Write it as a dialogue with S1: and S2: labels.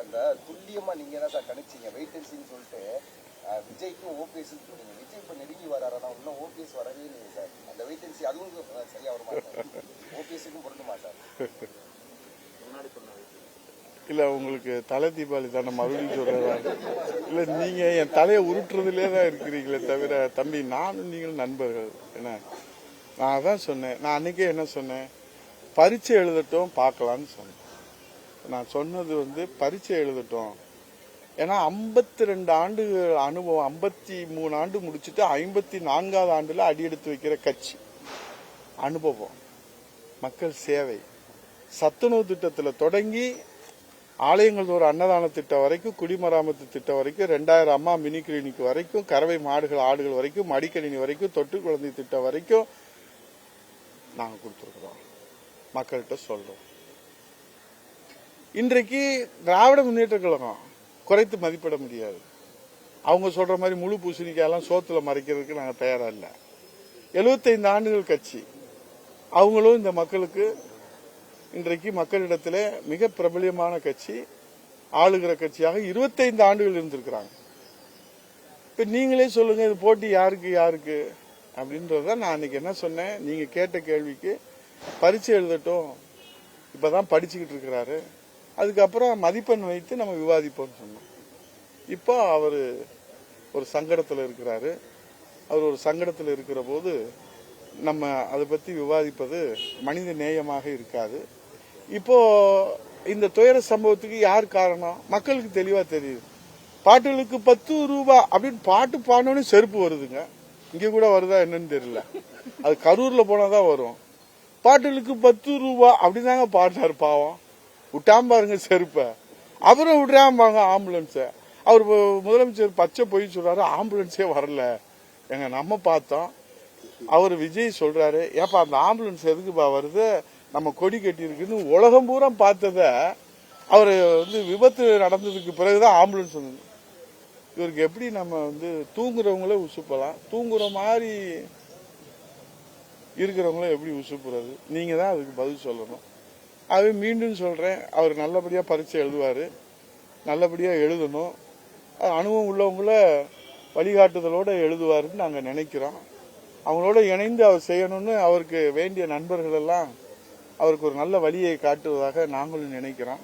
S1: அந்த துல்லியமா நீங்க தான் சார் கணிச்சீங்க வெயிட் அண்ட் சீன்னு சொல்லிட்டு விஜய்க்கும் ஓபிஎஸ் சொன்னீங்க. விஜய் இப்ப நெருங்கி வராரா இன்னும் ஓபிஎஸ் வரவே இல்லைங்க சார். அந்த வெயிட் அண்ட் சி அதுவும் சரியா வர மாட்டார். ஓபிஎஸ்க்கும் பொருந்துமா சார்? முன்னாடி சொன்ன
S2: இல்ல உங்களுக்கு தலை தீபாவளி தானே மறுபடியும் சொல்றதா? இல்ல நீங்க என் தலையை உருட்டுறதுலே தான் இருக்கிறீங்களே தவிர தம்பி நானும் நீங்களும் நண்பர்கள் என்ன. நான் அதான் சொன்னேன். நான் அன்னைக்கே என்ன சொன்னேன், பரீட்சை எழுதட்டும் பார்க்கலான்னு சொன்னேன். நான் சொன்னது பரீட்சை எழுதட்டும். ஏன்னா 52 ஆண்டு அனுபவம், 53 ஆண்டு முடிச்சுட்டு 54வது ஆண்டுல அடியெடுத்து வைக்கிற கட்சி. அனுபவம், மக்கள் சேவை, சத்துணவு திட்டத்தில் தொடங்கி ஆலயங்கள் ஒரு அன்னதான திட்டம் வரைக்கும், குடிமராமத்து திட்டம் வரைக்கும், 2000 அம்மா மினி கிளினிக் வரைக்கும், கறவை மாடுகள் ஆடுகள் வரைக்கும், மடிக்கணினி வரைக்கும், தொட்டு குழந்தை திட்டம் வரைக்கும் நாங்க கொடுத்துருக்கிறோம். மக்கள்கிட்ட சொல்றோம். இன்றைக்கு திராவிட முன்னேற்ற கழகம் குறைத்து மதிப்பிட முடியாது. அவங்க சொல்ற மாதிரி முழு பூசணிக்காயெல்லாம் சோத்துல மறைக்கிறதுக்கு நாங்க தயாரா இல்ல. 75 ஆண்டுகள் கட்சி. அவங்களும் இந்த மக்களுக்கு இன்றைக்கு மக்களிடத்தில் மிக பிரபலியமான கட்சி, ஆளுகிற கட்சியாக 25 ஆண்டுகள் இருந்திருக்கிறாங்க. இப்ப நீங்களே சொல்லுங்க, இது போட்டி யாருக்கு யாருக்கு அப்படின்றத. நான் அன்னைக்கு என்ன சொன்னேன், நீங்க கேட்ட கேள்விக்கு பரீட்சை எழுதட்டும், இப்பதான் படிச்சுக்கிட்டு இருக்கிறாரு, அதுக்கப்புறம் மதிப்பெண் வைத்து நம்ம விவாதிப்போம்னு சொன்னோம். இப்போ அவர் ஒரு சங்கடத்தில் இருக்கிறாரு. அவர் ஒரு சங்கடத்தில் இருக்கிற போது நம்ம அதை பத்தி விவாதிப்பது மனித நேயமாக இருக்காது. இப்போ இந்த துயர சம்பவத்துக்கு யார் காரணம் மக்களுக்கு தெளிவா தெரியுது. பாட்டுகளுக்கு 10 ரூபாய் அப்படின்னு பாட்டு பாடணும்னு செருப்பு வருதுங்க. இங்க கூட வருதா என்னன்னு தெரியல. அது கரூர்ல போனாதான் வரும். பாட்டுகளுக்கு 10 ரூபாய் அப்படிதாங்க பாடினாரு. பாவம் விட்டாம பாருங்க செருப்ப. அப்புறம் விடுறாம்பாங்க ஆம்புலன்ஸ. அவர் முதலமைச்சர் பச்சை போய் சொல்றாரு, ஆம்புலன்ஸே வரல. எங்க நம்ம பார்த்தோம். அவர் விஜய் சொல்றாரு, ஏப்பா அந்த ஆம்புலன்ஸ் எதுக்குப்பா வருது, நம்ம கொடி கட்டி இருக்குன்னு உலகம் பூரா பார்த்தத அவரு விபத்து நடந்ததுக்கு பிறகுதான் ஆம்புலன்ஸ் வந்தது. இவருக்கு எப்படி நம்ம தூங்குறவங்கள உசுப்பலாம், தூங்குற மாதிரி இருக்கிறவங்கள எப்படி உசுப்புறது? நீங்க தான் அதுக்கு பதில் சொல்லணும். அது மீண்டும் சொல்றேன், அவர் நல்லபடியா பரீட்சை எழுதுவாரு, நல்லபடியா எழுதணும். அனுபவம் உள்ளவங்கள வழிகாட்டுதலோட எழுதுவாருன்னு நாங்க நினைக்கிறோம். அவங்களோட இணைந்து அவர் செய்யணும்னு அவருக்கு வேண்டிய நண்பர்கள் எல்லாம் அவருக்கு ஒரு நல்ல வழியை காட்டுவதாக நாங்களும் நினைக்கிறோம்.